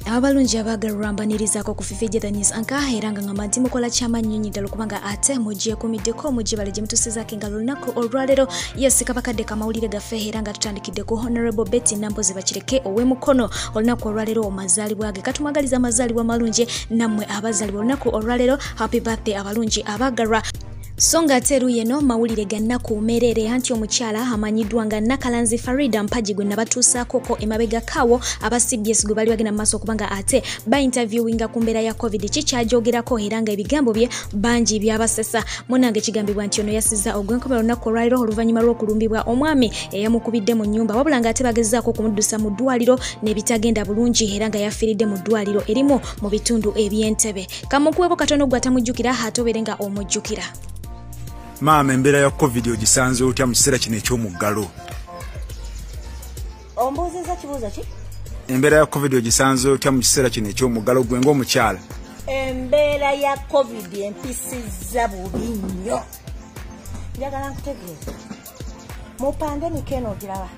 Abalungi abagalulwambanirizaako ku Fifi The News anka era nga ngamba nti mukola ky'amannyo ddala kubanga ate mugyekumiddeko mugibale gye mutusizaako engalo olunaku olwaleero yes kabakadde kamawulire gaffe era nga tutandikidde ku Honorable Betty Nambozi Bakireke ow'emukono olunaku olwaleero omazaalibwa ge katumwagaliza amazaalibwa malungi nammwe abazaalibwa olunaku olwaleero happy birthday abalungi abagalwa. Songa teru yeno mawulire gannaku merere anti omukyala amanyiddwa nga Nakalanzi Farida Mpaji gwe nabatuusaako ko emabega kawo aba CBS gwe bali bagenda maaso kubanga ate ba interviewinga ku mbeera ya COVID kikyajoogerako era nga ebigambo bye bangi byabasesa. Munange kigambibwa nti ono yasiza ogwenkomero olunaku olwaliro oluvannyuma lw'okulumbibwa omwami eyamukubidde mu nnyumba wabula nga ate bagezaako kumuddusa mu ddwaliro n'ebitagenda bulungi era nga yafiiridde mu ddwaliro erimu mu bitundu eby'Entebbe. Kamukuweko katono gwe atamujjukira atobere nga omujjukira. Maama embeera ya COVID ogisanze otya mu kiseera kino eky'omuggalo? Ombuuziza kibuuzo ki? Embeera ya COVID ogisanze otya mu kiseera kino eky'omuggalo gwe ng'omukyala? Embeera ya COVID empisizza bubi nnyo. Njagala nkutegeeze. Mu pandemic eno ogiraba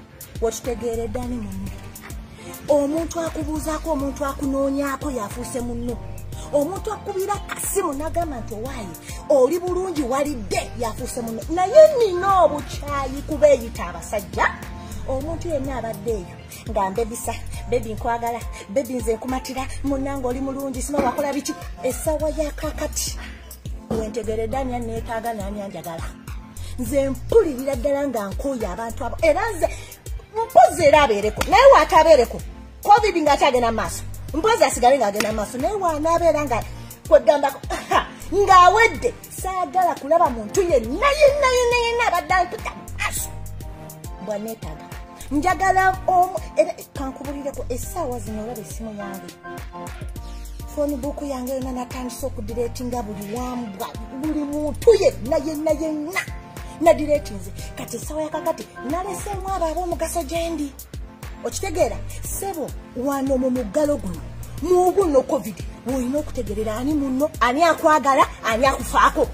wetutegeeredde ani munno. Omuntu akubuuzaako omuntu akunoonyaako yafuuse munno. Omuntu akubira kasimu nagamba nti owaayi oli bulungi walidde yafuuse munno. Naye nina obukyayi kubeeyita abasajja. Omuntu yenna abadde eyo ngambebisa bebi nkwagala bebi nze nkumatira munnange oli mulungi sima wakola biki essaawa ya kakati wentegeredde ani anneetaaga nani anjagala. Nze mpulirira ddala nga nkuuya abantu abo era nze mpozi era abeereko naye waataabeereko COVID ng'akyagenda mu maaso mpozi asigale ng'agenda mu maaso naye waanaabeera nga kwegambako ng'awedde saagala kulaba muntu yenna abadde antuta maaso bwanneetaaga njagala kankubulireko essaawa zino olaba essimu yange phone book yange yonna natandise okudireetinga buli muntu yenna nadireetinze kati essaawa yakakati naleseemu abo ab'omugaso gye ndi okitegeera sebo wano mu muggalo guno muguno COVID olina okutegerera ani munno ani akwagala ani akufaako.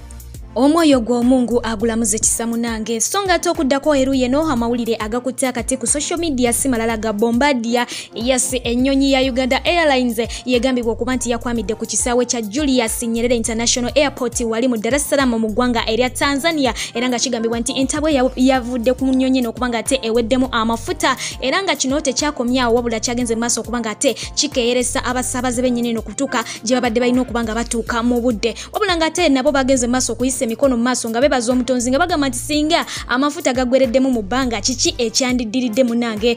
Omwoyo gw'omungu agulamuze kisa munange songa tokuddako eru yeno amawulire agakutte akati ku social media simalala ga Bombardier yes ennyonyi ya Uganda Airlines yegambibwa okuba nti yakwamidde ku kisaawe kya Julius Nyerere International Airport wali mu Dar es Salaam mu ggwanga erya Tanzania era nga kigambibwa nti entabwe yavudde ku nnyonyi n'okubanga ate eweddemu amafuta era nga kino tekyakomyawo wabula kyagenze maaso okubanga ate kikeeyeresa abasaabaze b'ennyonyi n'okutuuka gye babadde balina okubanga batuuka mu budde wabula nga ate nabo bagenze maaso okuyisa emikono mu maaso nga bebaza omutonzi nga bagamba nti singa amafuta gagwereddemu mu bbanga kiki ekyandidiridde munange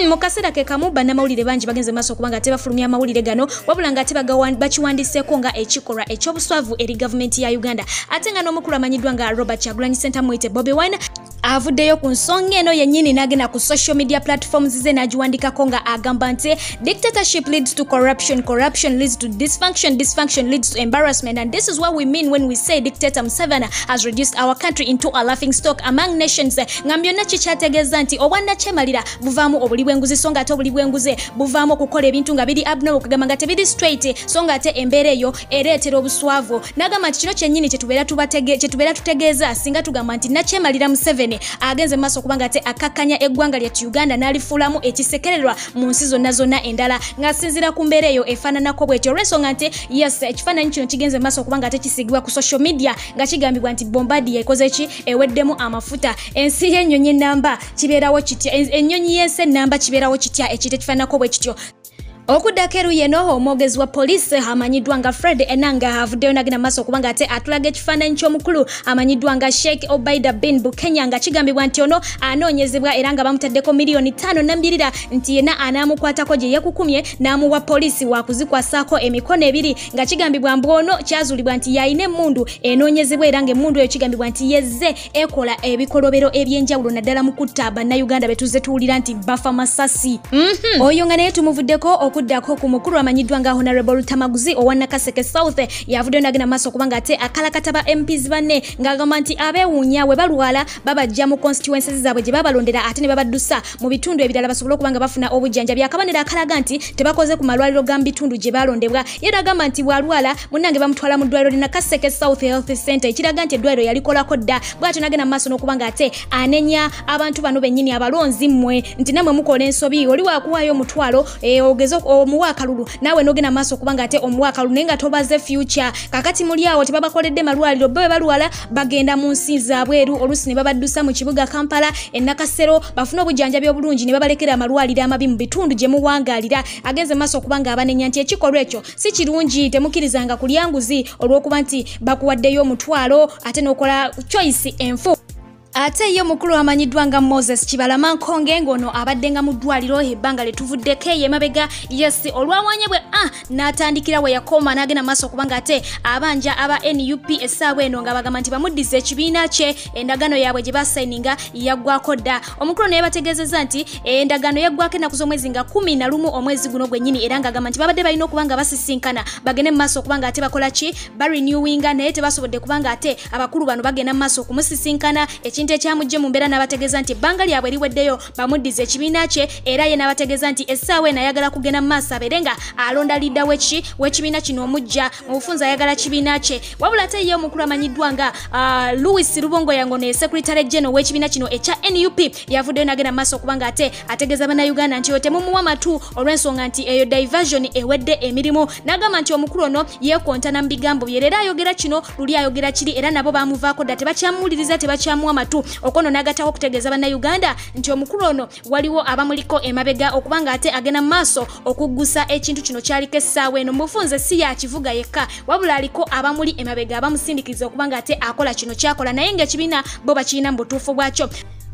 mu kaseera ke kamu bannamawulire bangi bagenze maaso okubanga tebafulumya amawulire gano wabula nga ate bakiwandiseeko nga ekikolwa eky'obuswavu eri gavumenti ya Uganda ate nga n'omukulu amanyiddwa nga Robert Kyagulanyi Ssentamu Mwite Bobi Wine avuddeyo ku nsonga eno yennyini n'agenda ku social media platforms ze n'agiwandikako nga agamba nti dictatorship leads to corruption, corruption leads to dysfunction, dysfunction leads to embarrassment, and this is what we mean when we say dictator Museveni has reduced our country into a laughing stock among nations. Nga byonna kikyategeeza nti obwannakyemalira buvaamu obuli bw'enguzi so nga ate obuli bw'enguzi buvaamu okukola ebintu nga biri abnormal okugamba nga tebiri straight so nga ate embeera eyo ereetera obuswavu. N'agamba nti kino kyennyini kyetubeera tutegeeza singa tugamba nti nakyemalira Museveni agenze maaso okubanga ate akakkanya eggwanga lyattu Uganda n'alifuulamu ekisekererwa mu nsi zonna endala ng'asinziira ku mbeera eyo efaananako bw'etyo olw'ensonga nti yes ekifaananyi kino kigenze maaso okubanga ate kisigibwa ku social media nga kigambibwa nti Bombardier ekoze ki eweddemu amafuta. Ensi y'ennyonyi ennamba kibeerawo kitya ennyonyi y'ensi ennamba kibeerawo kitya ekite kifaananako bwe kityo. Okuddako eru yeno omwogezi wa poliisi amanyiddwa nga Fred Enanga avuddeyo n'agenda maaso okubanga ate atulaga ekifaananyi ky'omukulu amanyiddwa nga Sheikh Obaida bin Bukenya nga kigambibwa nti ono anoonyezebwa era nga bamutaddeko miliyoni 5 nambirira nti yenna anaamukwatako gye yekukumye n'amuwa poliisi wakuzikwasaako emikono ebiri nga kigambibwa mbu ono kyazuulibwa nti yalina emmundu enoonyezebwa era ng'emmundu eyo kigambibwa nti yezze ekola ebikolobero eby'enjawulo naddala mu kutta bannayuganda be tuzze tuwulira nti bafa masasi. Oyo nga naye tumuvuddeko okuddako ku mukulu amanyiddwa nga Honorable Rutamaguzi owa Nakaseke South yavuddeyo nagenda maaso kubanga ate akalakataba MPs banne ng'agamba nti abeewuunya we balwala babajja mu constituencies zaabwe gye babalondera ate ne babaddusa mu bitundu ebirala basobole okubanga bafuna obujjanjabi. Akabonero akalaga nti tebakoze ku malwaliro ga mu bitundu gye balondebwa. Ye n'agamba nti bw'alwala munnange bamutwala mu ddwaliro lya Nakaseke South Health Center ekiraga nti eddwaliro yalikolako dda. Bw'atyo n'agenda maaso n'okubanga ate anenya abantu bano bennyini abalonzi mmwe nti namwe mukola ensobi oli waakuwaayo omutwalo ogeze omuwa akalulu naawe n'ogenda maaso okubanga ate omuwa akalulu naye nga tobaze future. Kakati muli awo tebabakoledde malwaliro bo balwala bagenda mu nsi zaabweru oluusi ne babaddusa mu kibuga Kampala Nakasero bafuna obujjanjabi obulungi ne babalekera amalwaliro amabi mu bitundu gye muwangaalira. Agenze maaso okubanga abanenya nti ekikolwa ekyo si kirungi temukkirizanga kulyanguzi olw'okuba nti bakuwaddeyo omutwalo ate n'okola choice enfu. Ate ye mukulu amanyiddwa nga Moses Kibalama Nkonge ngono abadde nga mu ddwaliro ebbanga letuvuddeko emabega yes olwawanyebwe n'atandikira we yakoma n'agenda maaso okubanga ate abanja aba NUP essaawa eno nga bagamba nti bamuddiza ekibiina kye endagaano yaabwe gye basayininga yaggwako dda. Omukulu naye bategeezezza nti endagaano yaggwako ennaku z'omwezi nga 11 omwezi guno gwennyini era ng'agamba nti babadde balina okubanga basisinkana bagende mu maaso okubanga ate bakola ki barenewinga naye tebasobodde kubanga ate abakulu bano bagenda mu maaso okumusisinkana. Ekintu ekyamujje mu mbeera n'abategeeza nti ebbanga lyabwe liweddeyo bamuddiza ekibiina kye era ye n'abategeeza nti essaawa eno ayagala kugenda mu maaso abeere nga alonda lidda w'ekibiina kino omujja mu bufunza ayagala kibiina kye. Wabula ate ye omukulu amanyiddwa nga Louis Rubongo Yangono ye Secretary General w'ekibiina kino ekya NUP yavuddeyo n'agenda mu maaso okubanga ate ategeeza bannayuganda nti temumuwa matu olw'ensonga nti eyo diversion ewedde emirimu. N'agamba nti omukulu ono yeekontana mu bigambo bye era ayogera kino luli ayogera kiri era nabo bamuvaako dda tebakyamuwuliriza tebakyamuwa matu. Okono n'agattako okutegeeza bannayuganda nti omukulu ono waliwo abamuliko emabega okubanga ate agenda mu maaso okuggusa ekintu kino kyaliko essaawa eno mu bufunze si yakivuga yekka wabula aliko abamuli emabega abamusindikiza okubanga ate akola kino kyakola naye ng'ekibiina bo bakirina mu butuufu bwakyo.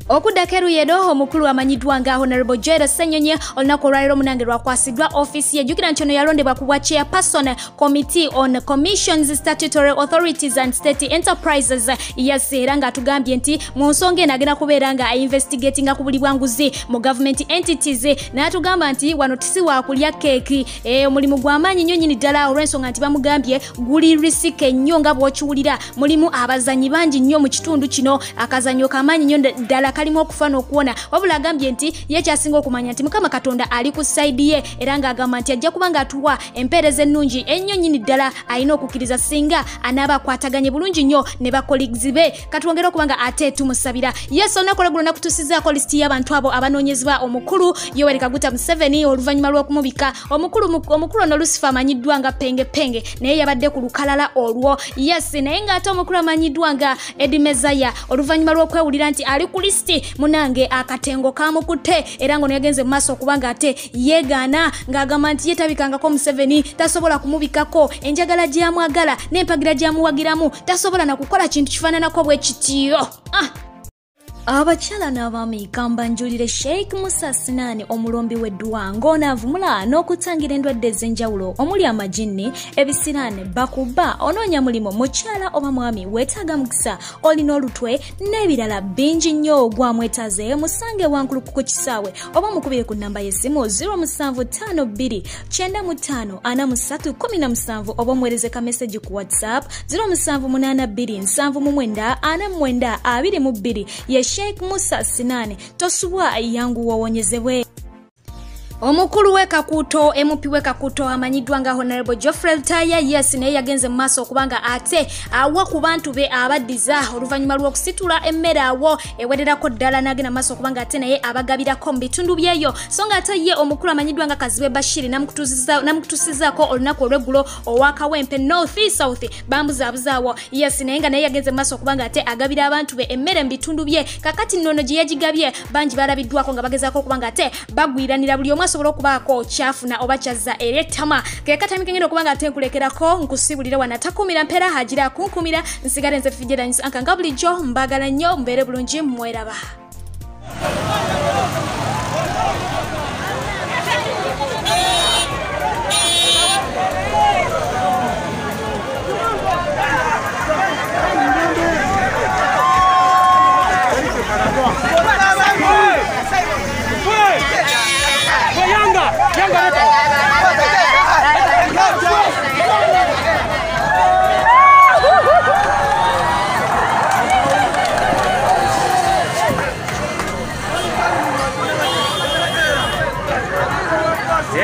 Okuddako eruyedo omukulu amanyiddwa nga Honorable Joel Ssenyonyi olunaku olwaliro munange lwakwasiddwa office ye. Jjukira nti ono yalondebwa ku bwa chairperson Committee on Commissions, Statutory Authorities and State Enterprises. Yes, era ng'atugambye nti mu nsonga eno agenda kubeera nga investigatinga ku buli bwanguzi mu government entities. N'atugamba nti wano tisi waakulya keeki omulimu gw'amaanyi nnyo nnyini ddala olw'ensonga nti bamugambye guli risike nnyo nga bw'okiwulira mulimu abazanyi bangi nnyo mu kitundu kino akazanyo k'amaanyi nnyo ddala kalimu okufa n'okuwona wabula agambye nti ye kyasinga okumanya nti Mukama Katonda ali ku saidi ye era ng'agamba nti ajja kubanga atuwa empeereza ennungi ennyo nnyini ddala alina okukkiriza singa anaaba akwataganye bulungi nnyo ne bakoligzi be. Katwongera okubanga ate tumusabira. Yes, olunaku olw'eggulo nakutuusizzaako lisiti y'abantu abo abanoonyezebwa omukulu Yoweri Kaguta Museveni oluvannyuma lw'okumubika. Omukulu ono Lucifer amanyiddwa nga Penge naye yabadde ku lukalala olwo. Yes, naye ng'ate omukulu amanyiddwa nga Eddie Mezaya oluvannyuma lw'okwewulira nti ali ku lisiti munange akatengo kamukutte era ngo yagenze mu maaso okubanga ate yeegaana ng'agamba nti yetabikangako Museveni tasobola kumubikako enjagala gy'amwagala n'empagira gy'amuwagiramu tasobola na kukola kintu kifaananako bwe kitiyo. Abakyala n'abaami kambanjulire Sheikh Musa Sinani omulombi w'eddwa ng'onaavumula n'okutangira endwadde ez'enjawulo omuli amajinni ebisiraane bakuba onoonya mulimu mukyala oba mwami weetaaga mukisa olina olutwe n'ebirala bingi nnyo gwamwetaaze musange wankulu ku kisaawe oba mukubire ku nnamba y'essimu 0752 95 4317 oba omuweereze ka message ku WhatsApp 0782 79 49 22 ye Sheikh Musa Sinani tosubwa yangu wawonyezebwe. Omukulu w'ekakuuto MP w'ekakuuto amanyiddwa nga Honorable Geoffrey Lutaya yes naye yagenze mu maaso okubanga ate awa ku bantu be abaddiza oluvannyuma lw'okusitula emmere awo ewererako ddala n'agenda mu maaso okubanga ate naye abagabirako mu bitundu byeyo so nga ate ye omukulu amanyiddwa nga Kazibe Bashiri namukutuusizzaako olunaku olw'eggulo owa Kawempe North South bambuzabuzaawo yes naye nga naye yagenze mu maaso okubanga ate agabira abantu be emmere mu bitundu bye kakati nnono gye yagigabye bangi balabiddwako nga bagezaako okubanga ate bagwiranira buli omu asobola okubaako kyafuna oba kyazza eri ettama kekatami kengenda okubanga ate nkulekerako nkusibulire wanatakumira mpeera hagira kunkumira nsigale nze Fijeranisi ankanga bulijjo mbagala nnyo mbeere bulungi mweraba. Yanga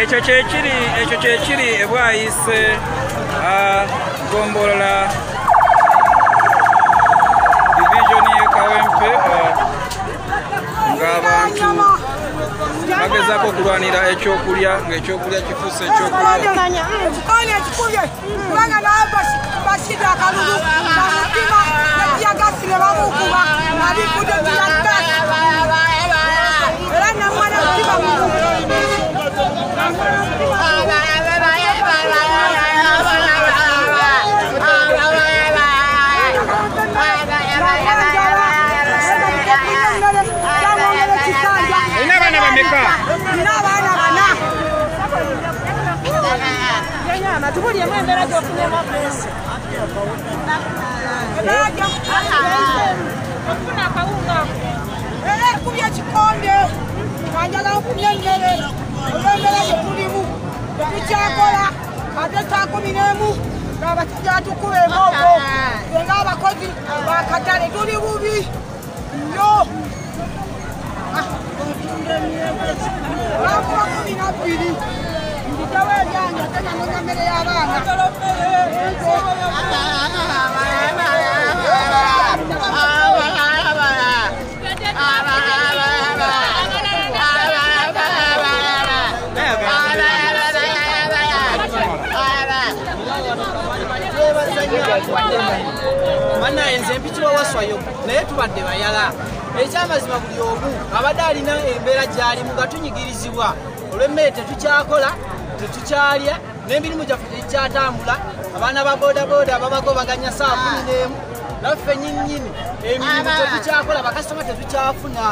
ekyo kyekiri ebwayise gombolola division ye Kawempe ng'abantu bagezaako okulwanira ekyokulya ng'ekyokulya kifuuse ekyokulya kubanga naye basida akalulu bamutima nekiyagasi ne bamukuba abikudde tiyagasi era namwana mutima olina abaana bameka? nina abaana bana tubulyemu embeera gyofunemu pesi okufuna akawunga era ekubya ekikonde kanjala nfunye emmere olw'emmere gyetulimu tetukyakola ate sakuminemu ng'abasajja tukuba emoogo nga abakozi bakatale tuli bubi nnyo lwakuba 12 nditawo ebyange ate nanoonya mmere y'abaana Mannaye nze mpitira owaswayo naye tubadde bayala ekyamazima buli omu abadde alina embeera gy'alimu nga tunyigirizibwa olw'emmere tetukyakola tetukyalya n'emirimu gyaffe tegikyatambula abaana ba boodabooda babagobaganya saa 11 naffe nnyinnyini emirimu tetukyakola bakasitoma tetukyafuna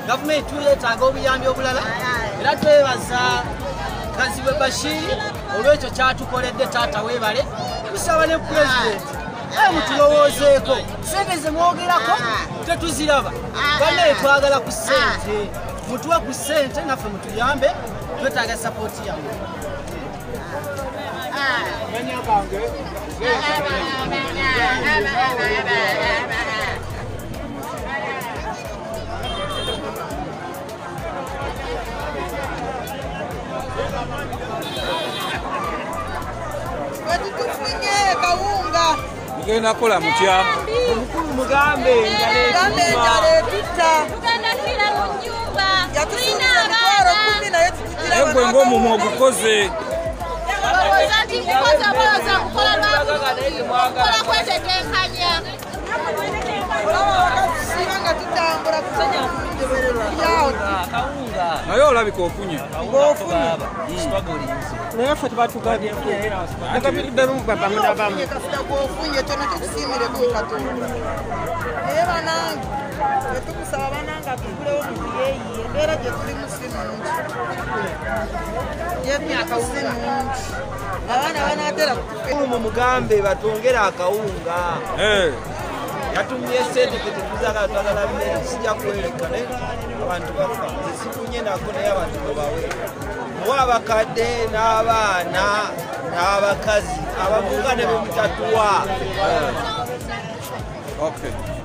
gavumenti tuyeetaaga obuyambi obulala era twebaza Kazibwe Bashir olw'ekyo kyatukoledde taata weebale tusaba ne pulezidenti mutulowoozeeko sente ze mwogerako tetuziraba banaye twagala ku ssente mutuwe ku ssente naffe mutuyambe twetaaga sapooti yammwe tufunye kawunga mugenda kola mutya? omukulu mugambe enjala etutta yatusuubiza emitwalo 10 naye naye gwe ng'omumwa ogukoze nga tutambula naye olabika ofunye naye ffe kasita gwofunye kyona kyokusiimire Katonda naye banange tetukusaba banange atugulewo mutuyeeyi embeera gye tulimu si nungi emyaka si nungi abaana banaatera mu mugambe batwongere akawunga yatumye sente tetuzaga twagala mmere sijja kwereka naye abantu bafa zisifunye nako naye abantu babawe muwa abakadde n'abaana n'abakazi abavuga ne bemutatuwa okay